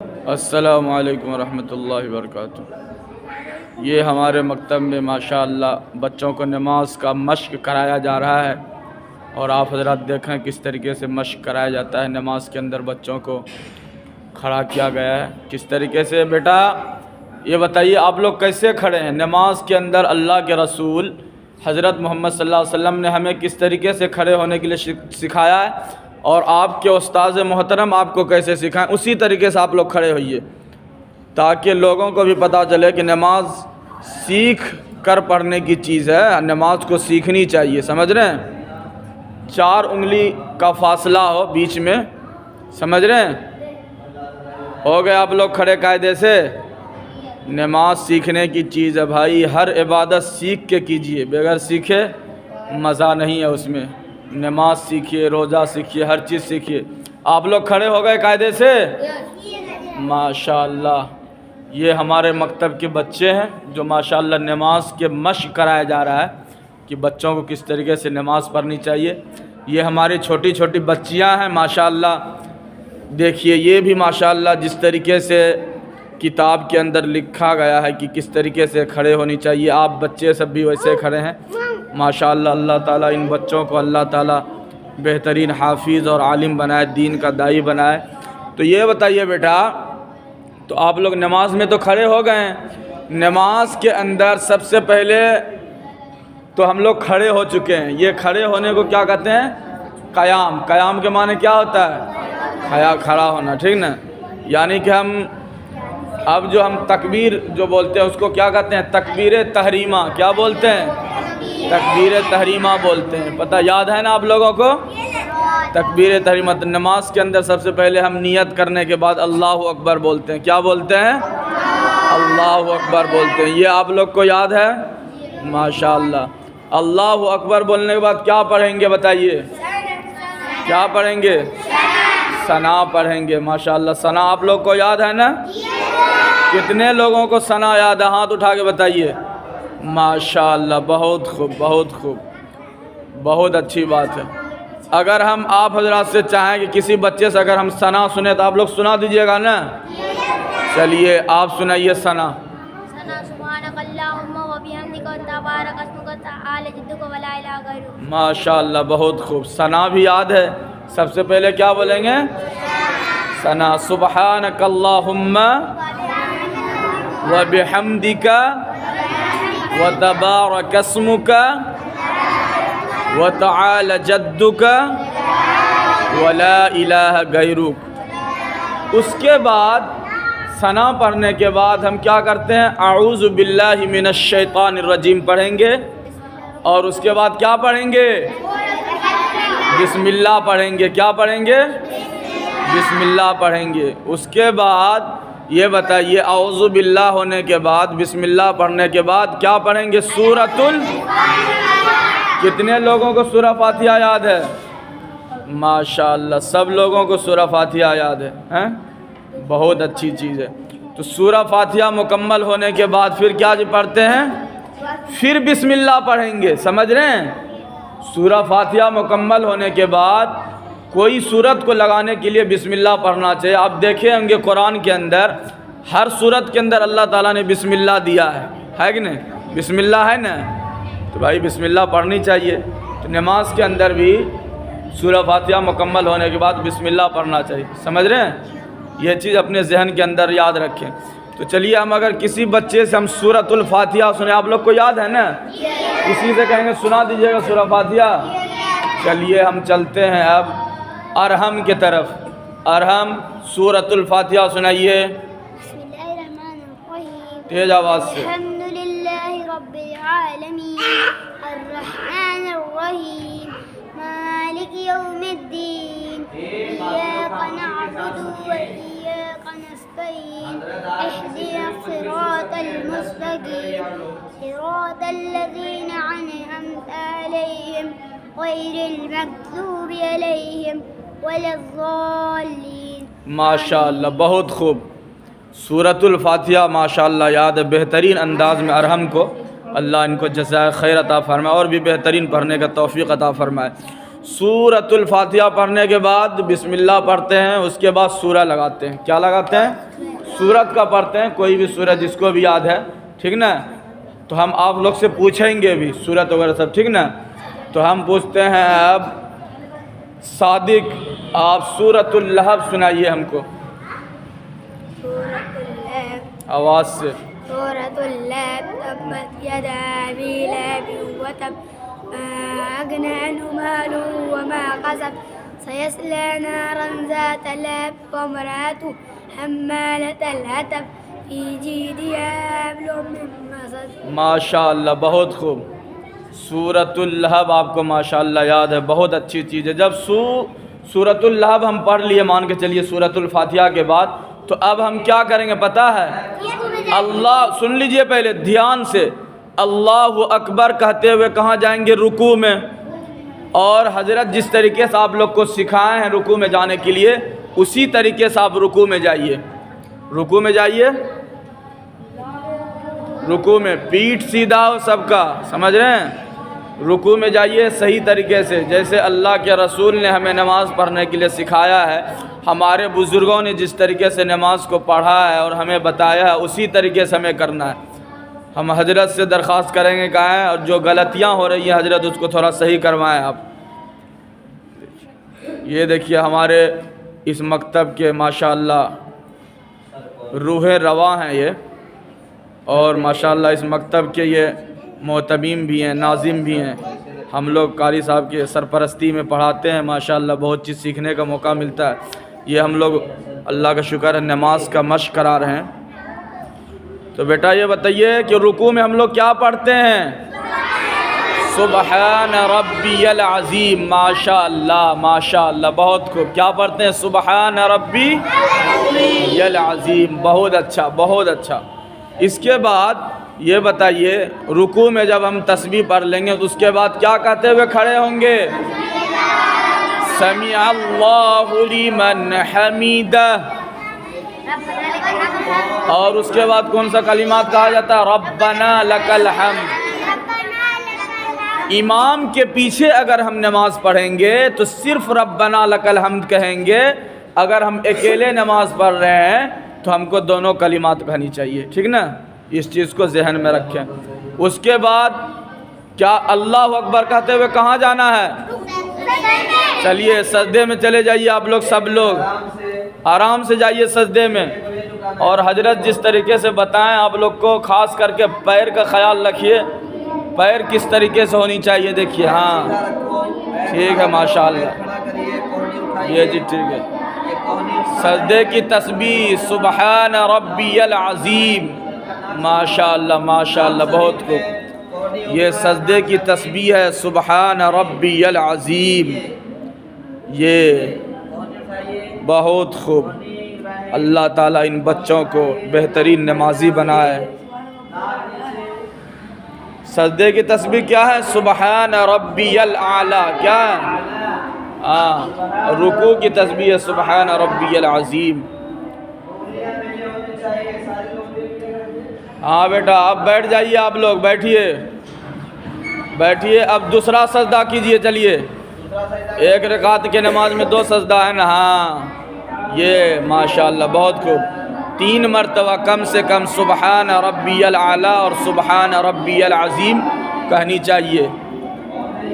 السلام علیکم ورحمۃ اللہ وبرکاتہ۔ یہ ہمارے مکتب میں ماشاءاللہ بچوں کو نماز کا مشق کرایا جا رہا ہے، اور آپ حضرات دیکھیں کس طریقے سے مشق کرایا جاتا ہے۔ نماز کے اندر بچوں کو کھڑا کیا گیا ہے کس طریقے سے۔ بیٹا یہ بتائیے آپ لوگ کیسے کھڑے ہیں؟ نماز کے اندر اللہ کے رسول حضرت محمد صلی اللہ علیہ وسلم نے ہمیں کس طریقے سے کھڑے ہونے کے لیے سکھایا ہے، اور آپ کے استاذ محترم آپ کو کیسے سکھائیں، اسی طریقے سے آپ لوگ کھڑے ہوئیے، تاکہ لوگوں کو بھی پتہ چلے کہ نماز سیکھ کر پڑھنے کی چیز ہے، نماز کو سیکھنی چاہیے، سمجھ رہے ہیں؟ 4 انگلی کا فاصلہ ہو بیچ میں، سمجھ رہے ہیں؟ ہو گئے آپ لوگ کھڑے قاعدے سے؟ نماز سیکھنے کی چیز ہے بھائی، ہر عبادت سیکھ کے کیجیے، بغیر سیکھے مزہ نہیں ہے اس میں۔ نماز سیکھیے، روزہ سیکھیے، ہر چیز سیکھیے۔ آپ لوگ کھڑے ہو گئے قاعدے سے؟ ماشاءاللہ یہ ہمارے مکتب کے بچے ہیں جو ماشاءاللہ نماز کے مشق کرایا جا رہا ہے کہ بچوں کو کس طریقے سے نماز پڑھنی چاہیے۔ یہ ہماری چھوٹی چھوٹی بچیاں ہیں ماشاءاللہ، دیکھیے یہ بھی ماشاءاللہ جس طریقے سے کتاب کے اندر لکھا گیا ہے کہ کس طریقے سے کھڑے ہونی چاہیے، آپ بچے سب بھی ویسے کھڑے ہیں ماشاءاللہ۔ اللہ تعالیٰ ان بچوں کو اللہ تعالیٰ بہترین حافظ اور عالم بنائے، دین کا داعی بنائے۔ تو یہ بتائیے بیٹا، تو آپ لوگ نماز میں تو کھڑے ہو گئے ہیں، نماز کے اندر سب سے پہلے تو ہم لوگ کھڑے ہو چکے ہیں۔ یہ کھڑے ہونے کو کیا کہتے ہیں؟ قیام۔ قیام کے معنی کیا ہوتا ہے؟ کھڑا ہونا، ٹھیک نا؟ یعنی کہ اب جو ہم تکبیر جو بولتے ہیں اس کو کیا کہتے ہیں؟ تکبیر تحریمہ۔ کیا بولتے ہیں؟ تکبیر تحریمہ بولتے ہیں۔ پتہ یاد ہے نا آپ لوگوں کو؟ تکبیر تحریمہ۔ نماز کے اندر سب سے پہلے ہم نیت کرنے کے بعد اللہ اکبر بولتے ہیں۔ کیا بولتے ہیں؟ اللہ اکبر بولتے ہیں۔ یہ آپ لوگ کو یاد ہے؟ ماشاءاللہ۔ اللہ اکبر بولنے کے بعد کیا پڑھیں گے بتائیے؟ کیا پڑھیں گے؟ ثنا پڑھیں گے۔ ماشاءاللہ ثنا آپ لوگ کو یاد ہے نا؟ کتنے لوگوں کو ثنا یاد ہے؟ ہاتھ اٹھا کے بتائیے۔ ماشاءاللہ، بہت خوب، بہت خوب، بہت اچھی بات ہے۔ اگر ہم آپ حضرات سے چاہیں کہ کسی بچے سے اگر ہم ثنا سنیں تو آپ لوگ سنا دیجیے گا نا؟ چلیے آپ سنائیے ثنا۔ سبحانک اللہم و بحمدک تبارک اسمک وتعالی جدک ولا الہ غیرک۔ ماشاءاللہ بہت خوب، ثنا بھی یاد ہے۔ سب سے پہلے کیا بولیں گے؟ ثنا۔ سبحانک اللہم و بحمدک وتبارک اسمک وتعالی جدک ولا الہ غیرک۔ اس کے بعد ثنا پڑھنے کے بعد ہم کیا کرتے ہیں؟ اعوذ باللہ من الشیطان الرجیم پڑھیں گے، اور اس کے بعد کیا پڑھیں گے؟ بسم اللہ پڑھیں گے۔ کیا پڑھیں گے؟ بسم اللہ پڑھیں گے۔ اس کے بعد یہ بتائیے اعوذ باللہ ہونے کے بعد بسم اللہ پڑھنے کے بعد کیا پڑھیں گے؟ سورۃ کتنے لوگوں کو سورہ فاتحہ یاد ہے؟ ماشاءاللہ سب لوگوں کو سورہ فاتحہ یاد ہے، بہت اچھی چیز ہے۔ تو سورہ فاتحہ مکمل ہونے کے بعد پھر کیا پڑھتے ہیں؟ پھر بسم اللہ پڑھیں گے، سمجھ رہے ہیں؟ سورہ فاتحہ مکمل ہونے کے بعد کوئی سورت کو لگانے کے لیے بسم اللہ پڑھنا چاہیے۔ آپ دیکھیں ہوں گے قرآن کے اندر ہر سورت کے اندر اللہ تعالیٰ نے بسم اللہ دیا ہے کہ نہیں؟ بسم اللہ ہے نا؟ تو بھائی بسم اللہ پڑھنی چاہیے۔ تو نماز کے اندر بھی سورہ فاتحہ مکمل ہونے کے بعد بسم اللہ پڑھنا چاہیے، سمجھ رہے ہیں؟ یہ چیز اپنے ذہن کے اندر یاد رکھیں۔ تو چلیے ہم اگر کسی بچے سے ہم سورۃ الفاتحہ سنیں، آپ لوگ کو یاد ہے نا؟ کسی سے کہیں گے سنا دیجیے گا سورہ فاتحہ۔ چلیے ہم چلتے ہیں اب ارحم کی طرف۔ ارحم سورۃ الفاتحہ سنائیے بسم اللہ الرحمن الرحیم۔ تیز آواز سے۔ الحمدللہ رب العالمین الرحمن الرحیم مالک یوم الدین ایاک نعبد و ایاک نستعین اهدنا الصراط المستقیم صراط الذین انعمت علیہم غیر المغضوب علیہم ولا الضالین۔ ماشاءاللہ بہت خوب، سورۃ الفاتحہ ماشاءاللہ یاد ہے بہترین انداز میں۔ ارحم کو اللہ ان کو جزائے خیر عطا فرمائے اور بھی بہترین پڑھنے کا توفیق عطا فرمائے۔ سورۃ الفاتحہ پڑھنے کے بعد بسم اللہ پڑھتے ہیں، اس کے بعد سورہ لگاتے ہیں۔ کیا لگاتے ہیں؟ سورت کا پڑھتے ہیں، کوئی بھی سورت جس کو بھی یاد ہے، ٹھیک نا؟ تو ہم آپ لوگ سے پوچھیں گے بھی سورت وغیرہ سب، ٹھیک نا؟ تو ہم پوچھتے ہیں اب صادق آپ سورۃ اللہب سنائیے ہم کو سورة اللهب. آواز سے۔ سورة اللهب تبت يدا أبي لهب وتب ما أغنى عنه ماله وما كسب سيصلى نارا ذات لهب وامرأته حمالة الحطب في جيدها حبل من مسد۔ ماشاء اللہ، بہت خوب۔ سورۃ اللہب آپ کو ماشاءاللہ یاد ہے، بہت اچھی چیز ہے۔ جب سورۃ اللہب ہم پڑھ لیے، مان کے چلیے سورۃ الفاتحہ کے بعد، تو اب ہم کیا کریں گے پتہ ہے؟ اللہ، سن لیجئے پہلے دھیان سے، اللہ اکبر کہتے ہوئے کہاں جائیں گے؟ رکوع میں۔ اور حضرت جس طریقے سے آپ لوگ کو سکھائے ہیں رکوع میں جانے کے لیے، اسی طریقے سے آپ رکوع میں جائیے۔ رکوع میں جائیے، رکوع میں پیٹھ سیدھا ہو سب کا، سمجھ رہے ہیں؟ رکوع میں جائیے صحیح طریقے سے، جیسے اللہ کے رسول نے ہمیں نماز پڑھنے کے لیے سکھایا ہے، ہمارے بزرگوں نے جس طریقے سے نماز کو پڑھا ہے اور ہمیں بتایا ہے، اسی طریقے سے ہمیں کرنا ہے۔ ہم حضرت سے درخواست کریں گے کہ آئیں اور جو غلطیاں ہو رہی ہیں حضرت اس کو تھوڑا صحیح کروائیں آپ۔ یہ دیکھیے ہمارے اس مکتب کے ماشاءاللہ روح رواں ہیں یہ، اور ماشاءاللہ اس مکتب کے یہ معتمیم بھی ہیں، ناظم بھی ہیں۔ ہم لوگ قاری صاحب کے سرپرستی میں پڑھاتے ہیں، ماشاءاللہ بہت چیز سیکھنے کا موقع ملتا ہے۔ یہ ہم لوگ اللہ کا شکر ہے نماز کا مشق کرا رہے ہیں۔ تو بیٹا یہ بتائیے کہ رکوع میں ہم لوگ کیا پڑھتے ہیں؟ سبحان ربی العظیم۔ ماشاءاللہ ماشاءاللہ، بہت خوب۔ کیا پڑھتے ہیں؟ سبحان ربی العظیم۔ بہت اچھا بہت اچھا۔ اس کے بعد یہ بتائیے رکوع میں جب ہم تسبیح پڑھ لیں گے تو اس کے بعد کیا کہتے ہوئے کھڑے ہوں گے؟ سمیع اللہ لمن حمیدہ۔ اور اس کے بعد کون سا کلمات کہا جاتا ہے؟ ربنا لک الحمد۔ امام کے پیچھے اگر ہم نماز پڑھیں گے تو صرف ربنا لک الحمد کہیں گے، اگر ہم اکیلے نماز پڑھ رہے ہیں تو ہم کو دونوں کلمات کہنی چاہیے، ٹھیک نا؟ اس چیز کو ذہن میں رکھیں۔ اس کے بعد کیا اللہ اکبر کہتے ہوئے کہاں جانا ہے؟ چلیے سجدے میں چلے جائیے آپ لوگ، سب لوگ آرام سے جائیے سجدے میں۔ اور حضرت جس طریقے سے بتائیں آپ لوگ کو، خاص کر کے پیر کا خیال رکھیے، پیر کس طریقے سے ہونی چاہیے دیکھیے۔ ہاں ٹھیک ہے ماشاءاللہ، یہ جی ٹھیک ہے۔ سجدے کی تسبیح سبحان ربی العظیم۔ ماشاءاللہ ماشاءاللہ، بہت خوب۔ یہ سجدے کی تسبیح ہے سبحان ربی العظیم، یہ بہت خوب۔ اللہ تعالیٰ ان بچوں کو بہترین نمازی بنائے۔ سجدے کی تسبیح کیا ہے؟ سبحان ربی الاعلیٰ۔ کیا ہے؟ رکوع کی تسبیح ہے سبحان ربی العظیم۔ ہاں بیٹا اب بیٹھ جائیے، آپ لوگ بیٹھیے بیٹھیے۔ اب دوسرا سجدہ کیجئے، چلیے۔ ایک رکعت کے نماز میں 2 سجدہ ہے نا؟ ہاں یہ ماشاءاللہ بہت خوب۔ 3 مرتبہ کم سے کم سبحان ربی الاعلیٰ اور سبحان ربی العظیم کہنی چاہیے۔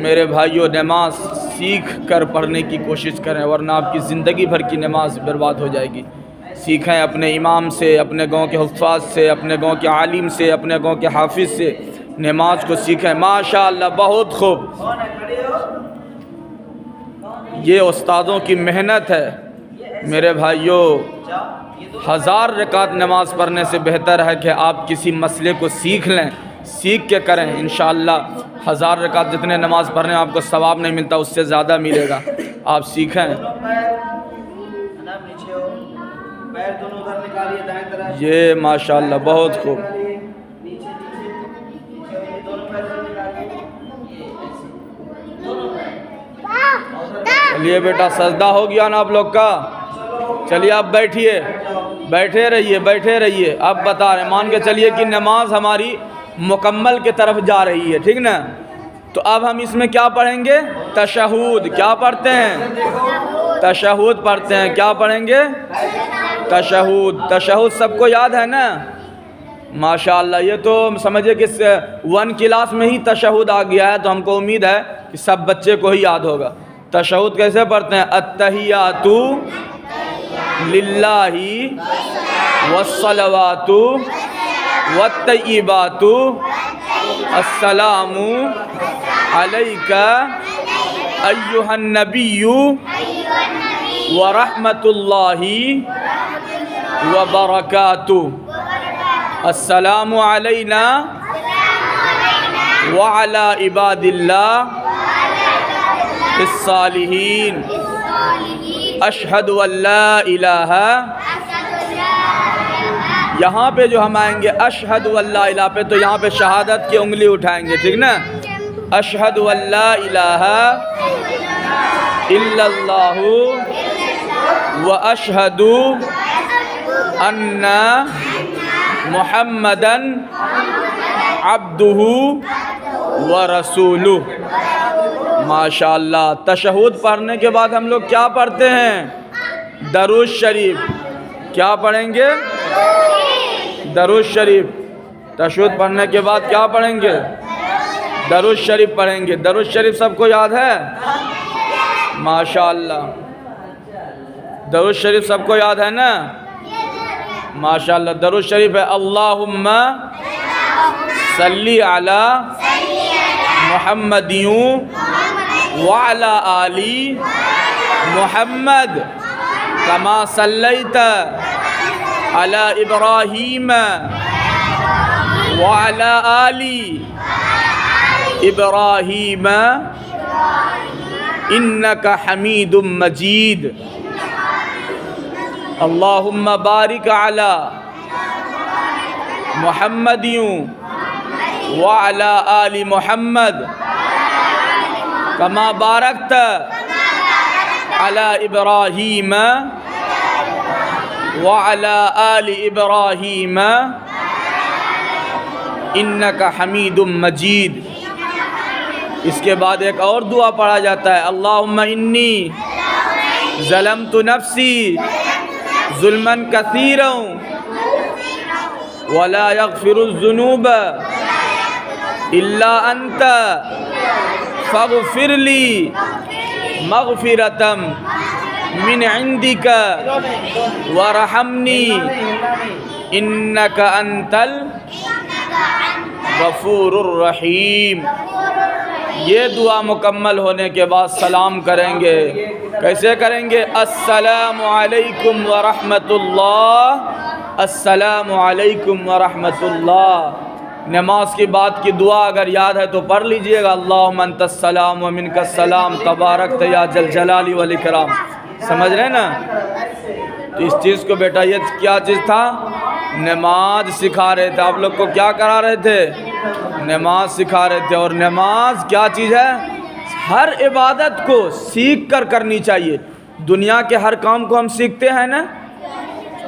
میرے بھائیو نماز سیکھ کر پڑھنے کی کوشش کریں، ورنہ آپ کی زندگی بھر کی نماز برباد ہو جائے گی۔ سیکھیں اپنے امام سے، اپنے گاؤں کے حفاظ سے، اپنے گاؤں کے عالم سے، اپنے گاؤں کے حافظ سے نماز کو سیکھیں۔ ماشاءاللہ بہت خوب۔ یہ استادوں کی محنت ہے میرے بھائیو۔ 1000 رکعت نماز پڑھنے سے بہتر ہے کہ آپ کسی مسئلے کو سیکھ لیں، سیکھ کے کریں۔ انشاءاللہ 1000 رکعت جتنے نماز پڑھنے آپ کو ثواب نہیں ملتا، اس سے زیادہ ملے گا۔ آپ سیکھیں۔ یہ ماشاءاللہ بہت خوب۔ چلیے بیٹا سجدہ ہو گیا نا آپ لوگ کا؟ چلیے آپ بیٹھیے، بیٹھے رہیے بیٹھے رہیے۔ اب بتا رہے ہیں، مان کے چلیے کہ نماز ہماری مکمل کی طرف جا رہی ہے، ٹھیک نا؟ تو اب ہم اس میں کیا پڑھیں گے؟ تشہود۔ کیا پڑھتے ہیں؟ تشہود پڑھتے ہیں۔ کیا پڑھیں گے؟ تشہد سب کو یاد ہے نا؟ ماشاءاللہ، یہ تو سمجھے کہ 1 کلاس میں ہی تشہد آ گیا ہے، تو ہم کو امید ہے کہ سب بچے کو ہی یاد ہوگا۔ تشہد کیسے پڑھتے ہیں؟ التحیات للہ والصلوات والطیبات السلام علیک ایھا النبی ورحمۃ اللہ وبرکاتہ، السلام علینا وعلی عباد اللہ الصالحین، اشہد ان لا الہ، یہاں پہ جو ہم آئیں گے اشہد ان لا الہ پہ، تو یہاں پہ شہادت کی انگلی اٹھائیں گے، ٹھیک نا؟ اشہد ان لا الہ الا اللہ واشہد ان محمدً عبدہ ورسولہ۔ ماشاءاللہ، تشہد پڑھنے کے بعد ہم لوگ کیا پڑھتے ہیں؟ درود شریف۔ کیا پڑھیں گے؟ درود شریف۔ تشہد پڑھنے کے بعد کیا پڑھیں گے؟ درود شریف پڑھیں گے۔ درود شریف سب کو یاد ہے؟ ماشاءاللہ، درود شریف سب کو یاد ہے نا؟ ماشاءاللہ، درود شریف ہے اللہم صلی علی محمد وعلی آل محمد کما صلیت علی ابراہیم وعلی آل ابراہیم انک حمید مجید، اللہم بارک علی محمد وعلی آل محمد کما بارکت علی ابراہیم وعلی آل ابراہیم انک حمید مجید۔ اس کے بعد ایک اور دعا پڑھا جاتا ہے، اللہم انی ظلمت نفسی ظلما کثیرا ولا یغفر الذنوب الا انت فاغفر لی مغفرۃ من عندک وارحمنی انک انت الغفور الرحیم۔ یہ دعا مکمل ہونے کے بعد سلام کریں گے۔ کیسے کریں گے؟ السلام علیکم ورحمۃ اللہ، السلام علیکم ورحمۃ اللہ۔ نماز کی بات کی دعا اگر یاد ہے تو پڑھ لیجئے گا، اللہم انت السلام ومنک السلام تبارکت یا ذا الجلال والاکرام۔ سمجھ رہے ہیں نا؟ تو اس چیز کو بیٹا، یہ کیا چیز تھا؟ نماز سکھا رہے تھے آپ لوگ کو۔ کیا کرا رہے تھے؟ نماز سکھا رہے تھے۔ اور نماز کیا چیز ہے؟ ہر عبادت کو سیکھ کر کرنی چاہیے۔ دنیا کے ہر کام کو ہم سیکھتے ہیں نا،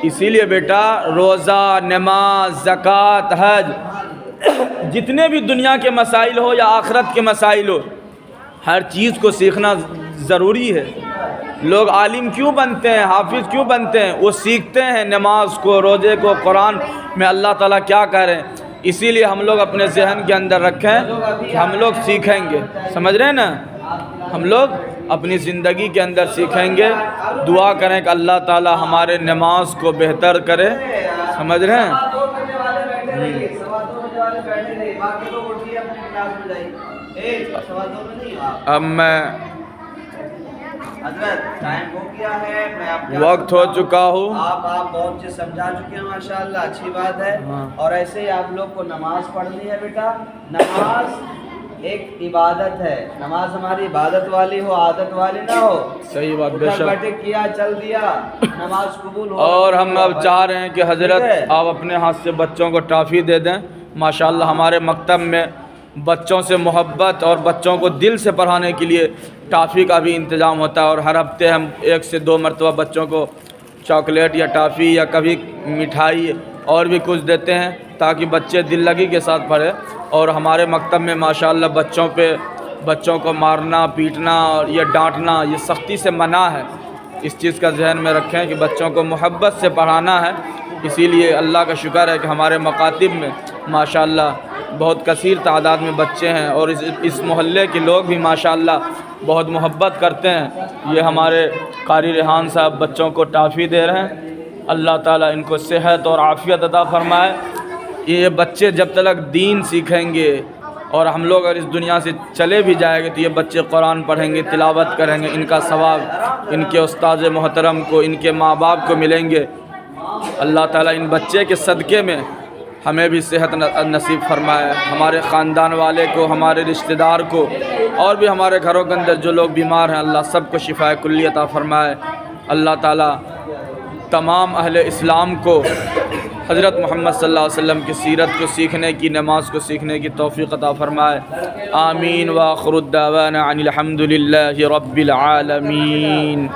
اسی لیے بیٹا روزہ، نماز، زکوٰۃ، حج، جتنے بھی دنیا کے مسائل ہو یا آخرت کے مسائل ہو، ہر چیز کو سیکھنا ضروری ہے۔ لوگ عالم کیوں بنتے ہیں، حافظ کیوں بنتے ہیں؟ وہ سیکھتے ہیں نماز کو، روزے کو، قرآن میں اللہ تعالیٰ کیا کہہ رہے ہیں۔ اسی لیے ہم لوگ اپنے ذہن کے اندر رکھیں کہ ہم لوگ سیکھیں گے۔ سمجھ رہے ہیں نا؟ ہم لوگ اپنی زندگی کے اندر سیکھیں گے۔ دعا کریں کہ اللہ تعالیٰ ہمارے نماز کو بہتر کرے۔ سمجھ رہے ہیں؟ اب میں حضرت ٹائم ہو گیا ہے، میں آپ وقت ہو چکا ہوں۔ آپ بہت چیز سمجھا چکے ہیں، ماشاءاللہ اچھی بات ہے۔ اور ایسے ہی آپ لوگ کو نماز پڑھنی ہے بیٹا۔ نماز ایک عبادت ہے، نماز ہماری عبادت والی ہو، عادت والی نہ ہو۔ صحیح بات، بے شک۔ بیٹھے کیا چل دیا، نماز قبول ہو۔ اور ہم اب چاہ رہے ہیں کہ حضرت آپ اپنے ہاتھ سے بچوں کو ٹافی دے دیں۔ ماشاءاللہ ہمارے مکتب میں بچوں سے محبت اور بچوں کو دل سے پڑھانے کے لیے ٹافی کا بھی انتظام ہوتا ہے، اور ہر ہفتے ہم 1 سے 2 مرتبہ بچوں کو چاکلیٹ یا ٹافی یا کبھی مٹھائی اور بھی کچھ دیتے ہیں تاکہ بچے دل لگی کے ساتھ پڑھیں۔ اور ہمارے مکتب میں ماشاءاللہ بچوں کو مارنا، پیٹنا اور یہ ڈانٹنا یہ سختی سے منع ہے، اس چیز کا ذہن میں رکھیں کہ بچوں کو محبت سے پڑھانا ہے. اسی لیے اللہ کا شکر ہے کہ ہمارے مکاتب میں ماشاءاللہ بہت کثیر تعداد میں بچے ہیں اور اس محلے کے لوگ بھی ماشاءاللہ بہت محبت کرتے ہیں. یہ ہمارے قاری ریحان صاحب بچوں کو ٹافی دے رہے ہیں. اللہ تعالیٰ ان کو صحت اور عافیت عطا فرمائے. یہ بچے جب تک دین سیکھیں گے اور ہم لوگ اگر اس دنیا سے چلے بھی جائیں گے تو یہ بچے قرآن پڑھیں گے, تلاوت کریں گے, ان کا ثواب ان کے استاذ محترم کو, ان کے ماں باپ کو ملیں گے. اللہ تعالیٰ ان بچے کے صدقے میں ہمیں بھی صحت نصیب فرمائے, ہمارے خاندان والے کو, ہمارے رشتہ دار کو, اور بھی ہمارے گھروں کے اندر جو لوگ بیمار ہیں اللہ سب کو شفاء کلی عطا فرمائے. اللہ تعالیٰ تمام اہل اسلام کو حضرت محمد صلی اللہ علیہ وسلم کی سیرت کو سیکھنے کی, نماز کو سیکھنے کی توفیق عطا فرمائے. آمین. وآخر الدعوانا عن الحمد للہ رب العالمین.